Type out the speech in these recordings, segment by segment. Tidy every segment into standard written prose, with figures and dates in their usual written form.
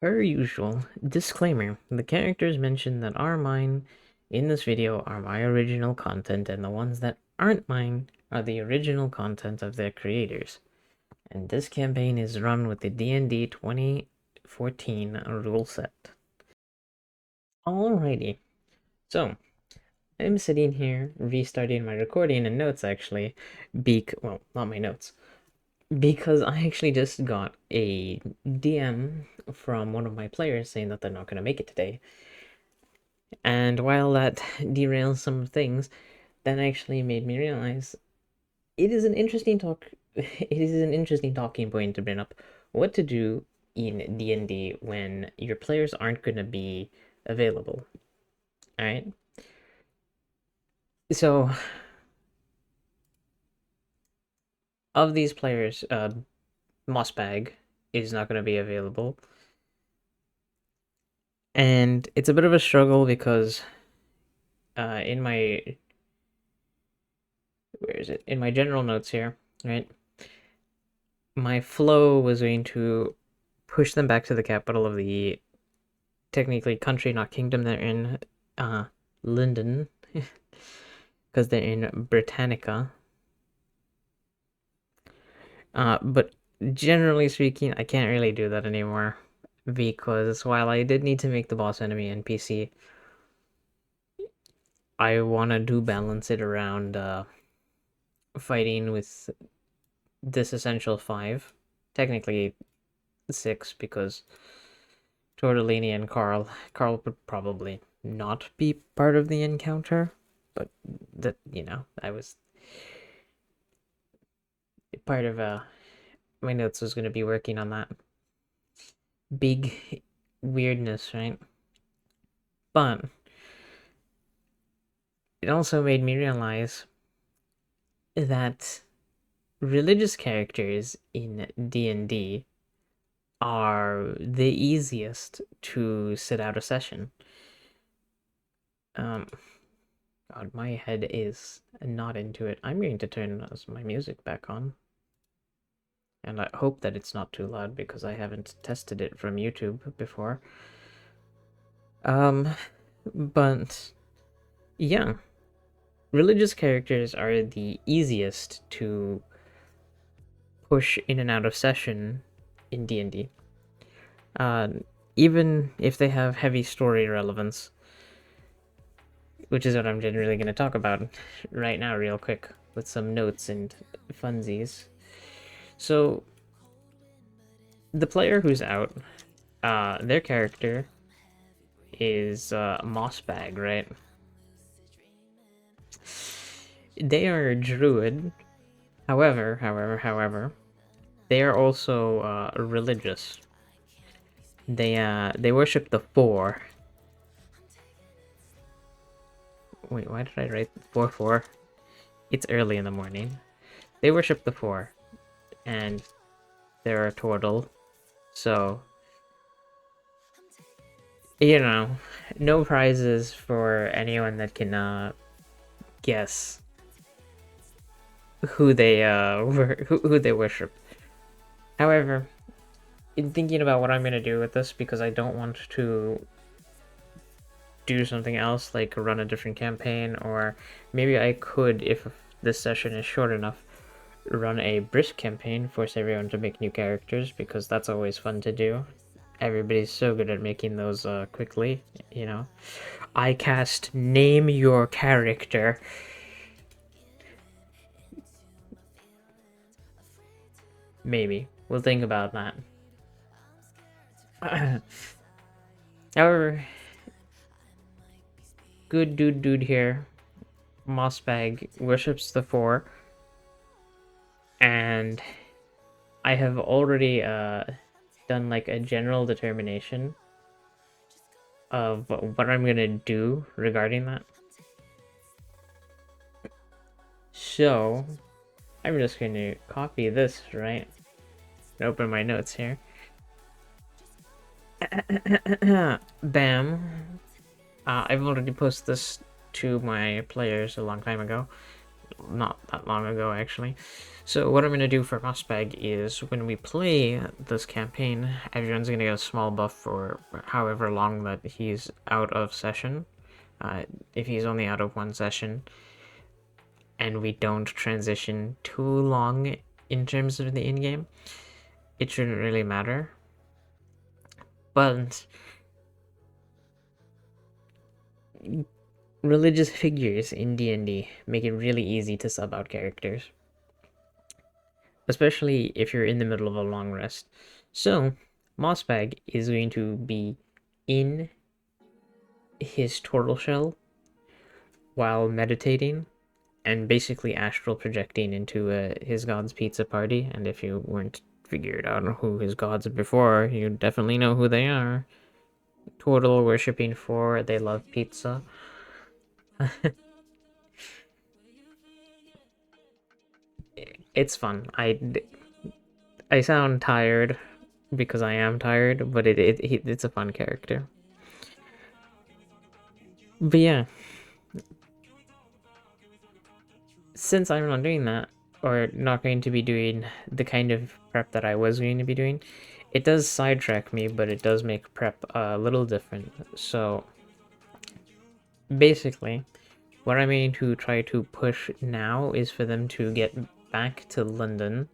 Per usual, disclaimer, the characters mentioned that are mine in this video are my original content, and the ones that aren't mine are the original content of their creators. And this campaign is run with the DnD 2014 rule set. Alrighty, so I'm sitting here restarting my recording and notes actually, well, not my notes, because I actually just got a DM from one of my players saying that they're not going to make it today. And while that derails some things, that actually made me realize it is an interesting talking point to bring up what to do in D&D when your players aren't going to be available. All right? So, of these players, Mossbag is not going to be available. And it's a bit of a struggle because in my where is it? In my general notes here, right? My flow was going to push them back to the capital of the technically country, not kingdom. They're in London because they're in Britannica. But generally speaking, I can't really do that anymore because while I did need to make the boss enemy NPC, I want to do balance it around fighting with this essential 5, technically 6 because Tortellini and Carl would probably not be part of the encounter, but that I was part of my notes was going to be working on that big weirdness, right? But it also made me realize that religious characters in D&D are the easiest to sit out a session. God, my head is not into it. I'm going to turn my music back on. And I hope that it's not too loud because I haven't tested it from YouTube before. But yeah, religious characters are the easiest to push in and out of session in D&D. Even if they have heavy story relevance, which is what I'm generally going to talk about right now real quick with some notes and funsies. So, the player who's out, their character is Mossbag, right? They are a druid. However, they are also religious. They worship the Four. Wait, why did I write 4-4? It's early in the morning. They worship the Four, and they're a turtle, so no prizes for anyone that can guess who they who they worship. However, in thinking about what I'm gonna do with this, because I don't want to do something else like run a different campaign, or maybe I could, if this session is short enough, run a brisk campaign, force everyone to make new characters, because that's always fun to do. Everybody's so good at making those quickly, I cast name your character. Maybe. We'll think about that. However, good dude here, Mossbag, worships the Four, and I have already done like a general determination of what I'm gonna do regarding that. So, I'm just going to copy this, right? Open my notes here. Bam. I've already posted this to my players a long time ago. not that long ago, actually. So what I'm going to do for Mossbag is when we play this campaign, everyone's going to get a small buff for however long that he's out of session. If he's only out of one session, and we don't transition too long in terms of the in-game, it shouldn't really matter. But religious figures in D&D make it really easy to sub out characters, especially if you're in the middle of a long rest. So, Mossbag is going to be in his turtle shell while meditating and basically astral projecting into his god's pizza party. And if you weren't figured out who his gods are before, you definitely know who they are. Turtle worshipping for, they love pizza. It's fun. I sound tired because I am tired, but it's a fun character. But yeah, since I'm not doing that, or not going to be doing the kind of prep that I was going to be doing, it does sidetrack me, but it does make prep a little different. So basically, what I'm going to try to push now is for them to get back to London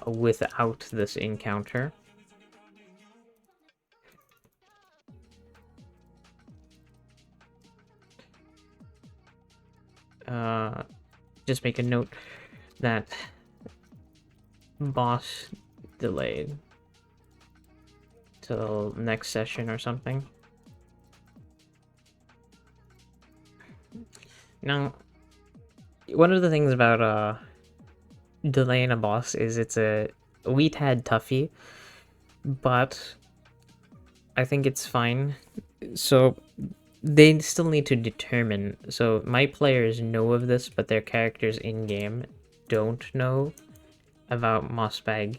without this encounter. Just make a note that boss delayed till next session or something. Now, one of the things about delaying a boss is it's a WeTad toughie, but I think it's fine. So they still need to determine. So my players know of this, but their characters in game don't know about Mossbag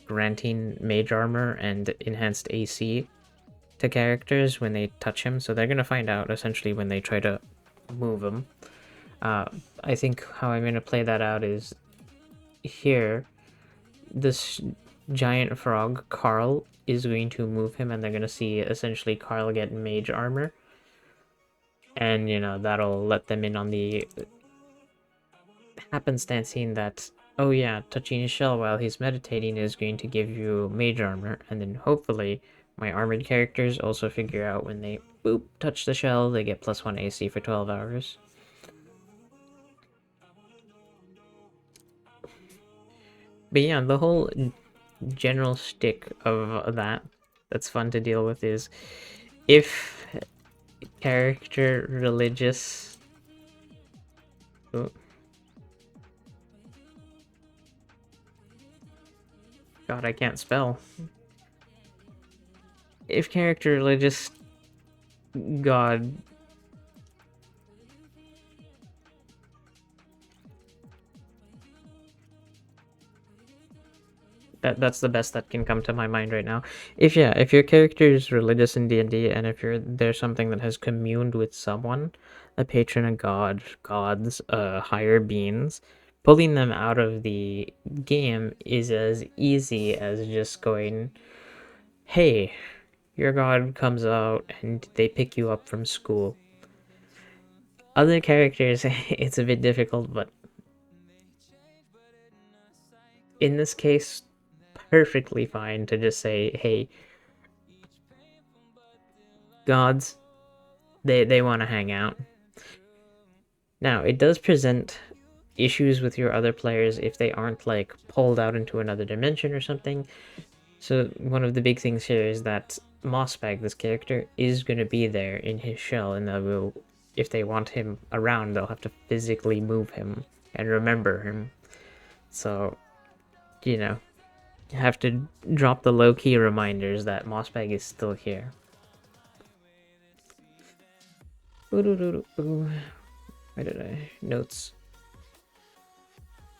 granting mage armor and enhanced AC to characters when they touch him. So they're gonna find out essentially when they try to move him. I think how I'm gonna play that out is here. This giant frog, Carl, is going to move him, and they're gonna see essentially Carl get mage armor. And, you know, that'll let them in on the happenstance scene that, oh yeah, touching his shell while he's meditating is going to give you mage armor, and then hopefully my armored characters also figure out when they, boop, touch the shell, they get +1 AC for 12 hours. But yeah, the whole general shtick of that that's fun to deal with is if character religious... Oh. God, I can't spell. If character religious god that's the best that can come to my mind right now. If your character is religious in D&D, and if there's something that has communed with someone, a patron of god, gods, higher beings, pulling them out of the game is as easy as just going, hey, your god comes out and they pick you up from school. Other characters, it's a bit difficult, but in this case, perfectly fine to just say, hey, gods, they want to hang out. Now, it does present issues with your other players if they aren't, like, pulled out into another dimension or something. So one of the big things here is that Mossbag, this character, is going to be there in his shell, and they will, if they want him around, they'll have to physically move him and remember him. So, you know, you have to drop the low-key reminders that Mossbag is still here. Where did I... Notes.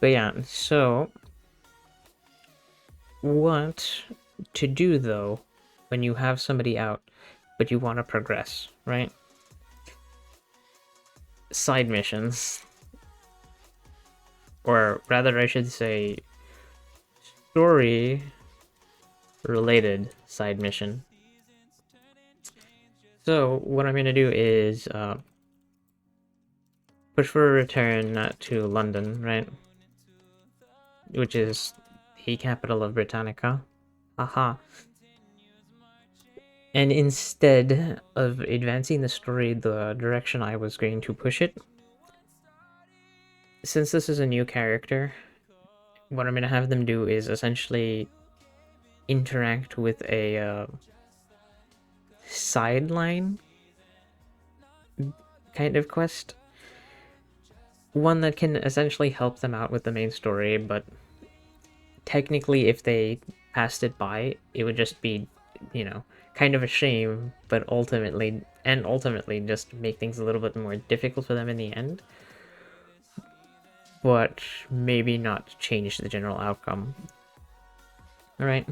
But yeah, so... what to do, though, when you have somebody out, but you want to progress, right? Side missions. or rather I should say story related side mission. So what I'm going to do is push for a return to London, right? Which is the capital of Britannica. Haha. And instead of advancing the story the direction I was going to push it, since this is a new character, what I'm going to have them do is essentially interact with a sideline kind of quest. One that can essentially help them out with the main story, but technically if they passed it by, it would just be, you know, kind of a shame, but ultimately just make things a little bit more difficult for them in the end. But maybe not change the general outcome. Alright.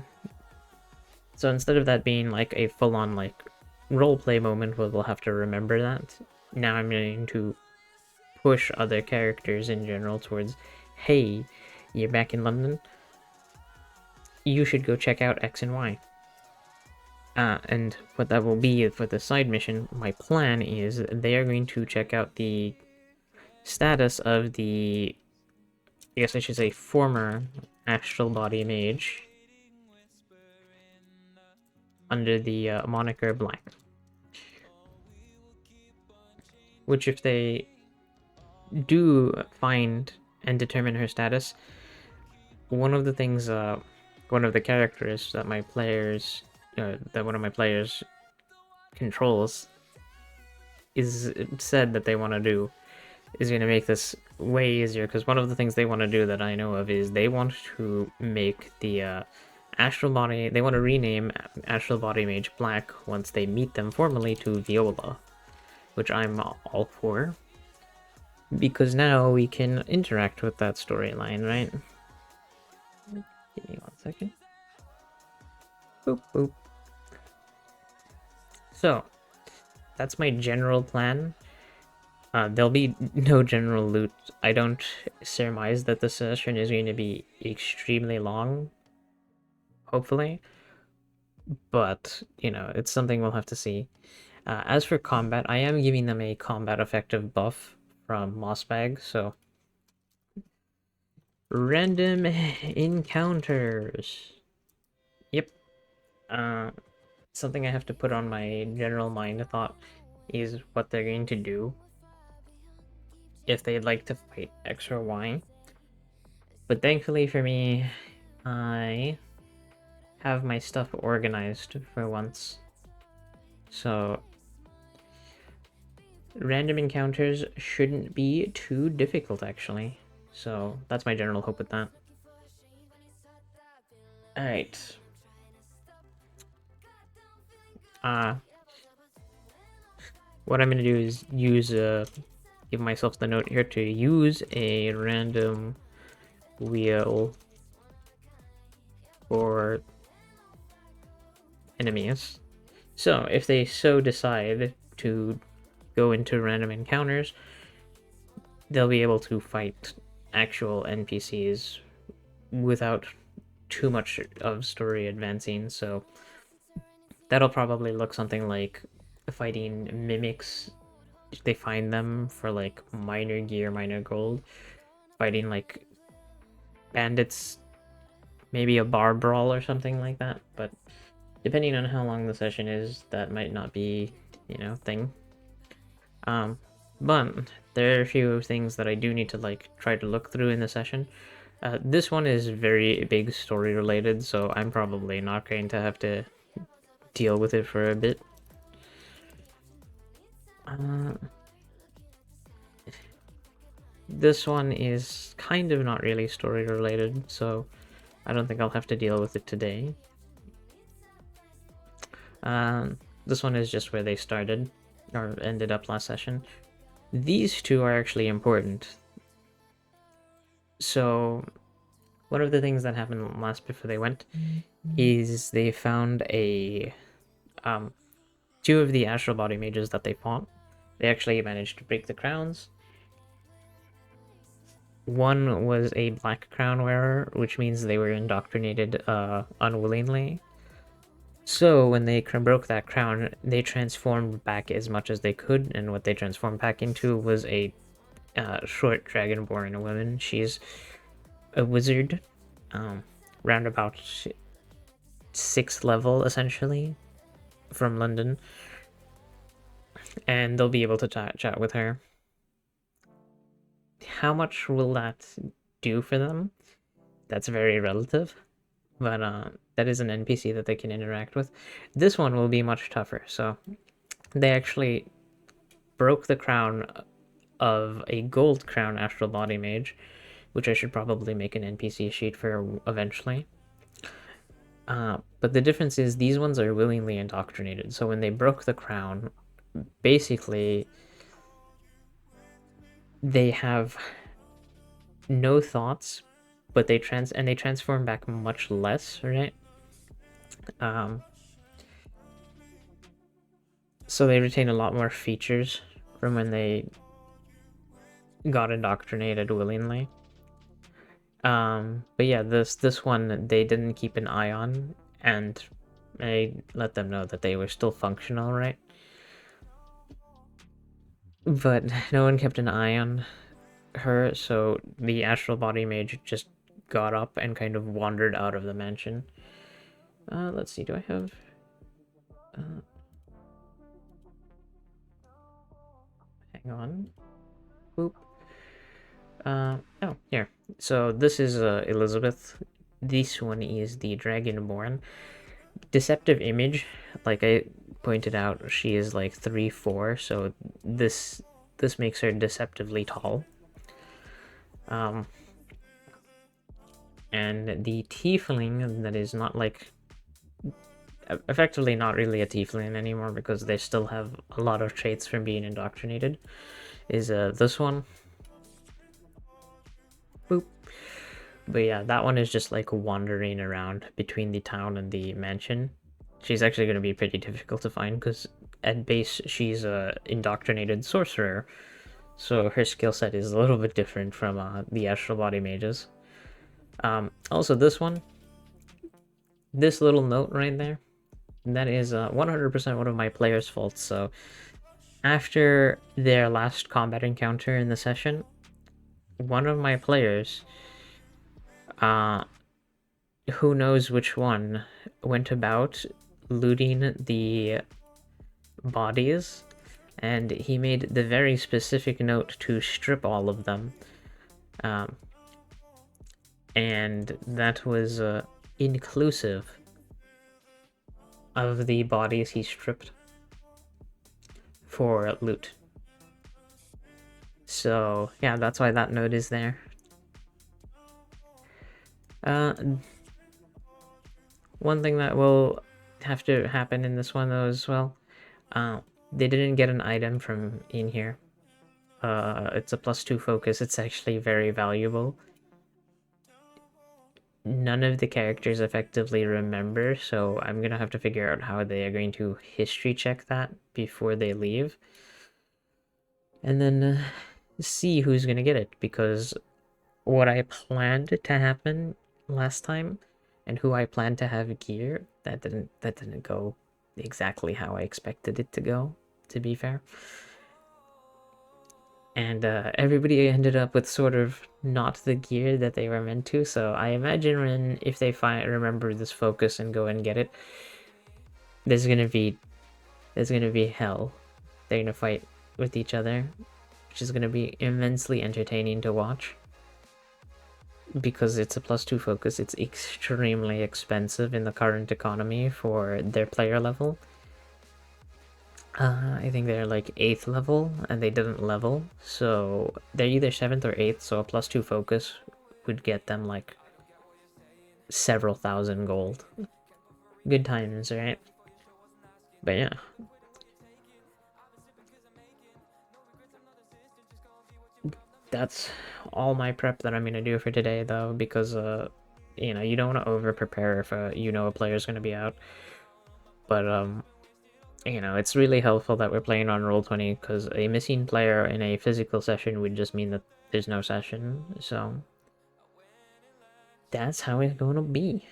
So instead of that being like a full-on like roleplay moment where they'll have to remember that, now I'm going to push other characters in general towards, hey, you're back in London, you should go check out X and Y. And what that will be for the side mission, my plan is they are going to check out the status of the, I guess I should say, former astral body mage under the moniker Black. Which if they do find and determine her status, one of the things, one of the characters that my players, that one of my players controls is said that they want to do is going to make this way easier, because one of the things they want to do that I know of is they want to make the astral body, they want to rename astral body mage Black once they meet them formally to Viola, which I'm all for, because now we can interact with that storyline, right? Give me 1 second. Boop, boop. So, that's my general plan. There'll be no general loot. I don't surmise that the session is going to be extremely long, hopefully. But, you know, it's something we'll have to see. As for combat, I am giving them a combat effective buff from Mossbag, so random encounters. Yep. Something I have to put on my general mind thought is what they're going to do if they'd like to fight X or Y. But thankfully for me, I have my stuff organized for once. So random encounters shouldn't be too difficult, actually. So that's my general hope with that. Alright. What I'm going to do is use, give myself the note here to use a random wheel for enemies. So if they so decide to go into random encounters, they'll be able to fight actual NPCs without too much of story advancing. So that'll probably look something like fighting mimics. They find them for like minor gear, minor gold. Fighting like bandits, maybe a bar brawl or something like that. But depending on how long the session is, that might not be, you know, thing. But there are a few things that I do need to like try to look through in the session. This one is very big story related, so I'm probably not going to have to deal with it for a bit. This one is kind of not really story related, so I don't think I'll have to deal with it today. This one is just where they started, or ended up last session. These two are actually important. So, one of the things that happened last before they went is they found a two of the astral body mages that they fought. They actually managed to break the crowns. One was a black crown wearer, which means they were indoctrinated unwillingly. So when they broke that crown, they transformed back as much as they could, and what they transformed back into was a short dragonborn woman. She's a wizard, round about 6th level, essentially, from London. And they'll be able to chat with her. How much will that do for them? That's very relative, but that is an NPC that they can interact with. This one will be much tougher. So they actually broke the crown of a gold crown astral body mage, which I should probably make an NPC sheet for eventually. But the difference is these ones are willingly indoctrinated. So when they broke the crown, basically they have no thoughts, but they transform back much less, right? So they retain a lot more features from when they got indoctrinated willingly. But yeah, this one they didn't keep an eye on, and I let them know that they were still functional, right? But no one kept an eye on her, so the astral body mage just got up and kind of wandered out of the mansion. Let's see, do I have... hang on. Boop. Oh, here. So this is Elizabeth. This one is the Dragonborn. Deceptive image, like I pointed out, she is like 3'4", so this makes her deceptively tall. And the tiefling that is not like effectively not really a tiefling anymore because they still have a lot of traits from being indoctrinated is this one. Boop. But yeah, that one is just like wandering around between the town and the mansion. She's actually going to be pretty difficult to find because at base she's a indoctrinated sorcerer, so her skill set is a little bit different from the astral body mages. Also, this one, this little note right there, that is 100% one of my players' faults. So after their last combat encounter in the session, one of my players, who knows which one, went about looting the bodies, and he made the very specific note to strip all of them. And that was inclusive of the bodies he stripped for loot. So yeah, that's why that note is there. One thing that will have to happen in this one though as well, they didn't get an item from in here. It's a +2 focus. It's actually very valuable. None of the characters effectively remember, so I'm gonna have to figure out how they are going to history check that before they leave. And then see who's gonna get it, because what I planned to happen last time and who I planned to have gear, that didn't go exactly how I expected it to go, to be fair. And everybody ended up with sort of not the gear that they were meant to. So I imagine if they remember this focus and go and get it, there's gonna be hell. They're gonna fight with each other, which is gonna be immensely entertaining to watch. Because it's a +2 focus, it's extremely expensive in the current economy for their player level. I think they're like 8th level, and they didn't level, so they're either 7th or 8th, so a +2 focus would get them like several thousand gold. Good times, right? But yeah. That's all my prep that I'm gonna do for today, though, because, you know, you don't want to over-prepare if you know a player's gonna be out. But, you know, it's really helpful that we're playing on Roll20, because a missing player in a physical session would just mean that there's no session, so that's how it's gonna be.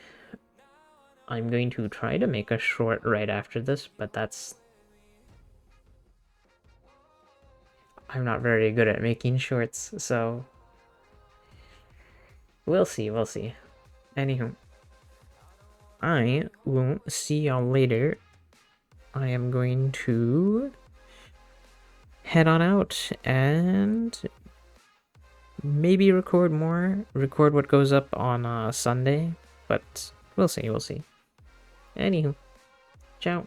I'm going to try to make a short right after this, but I'm not very good at making shorts, so we'll see, we'll see. Anywho, I will see y'all later. I am going to head on out and maybe record what goes up on Sunday, but we'll see, we'll see. Anywho, ciao.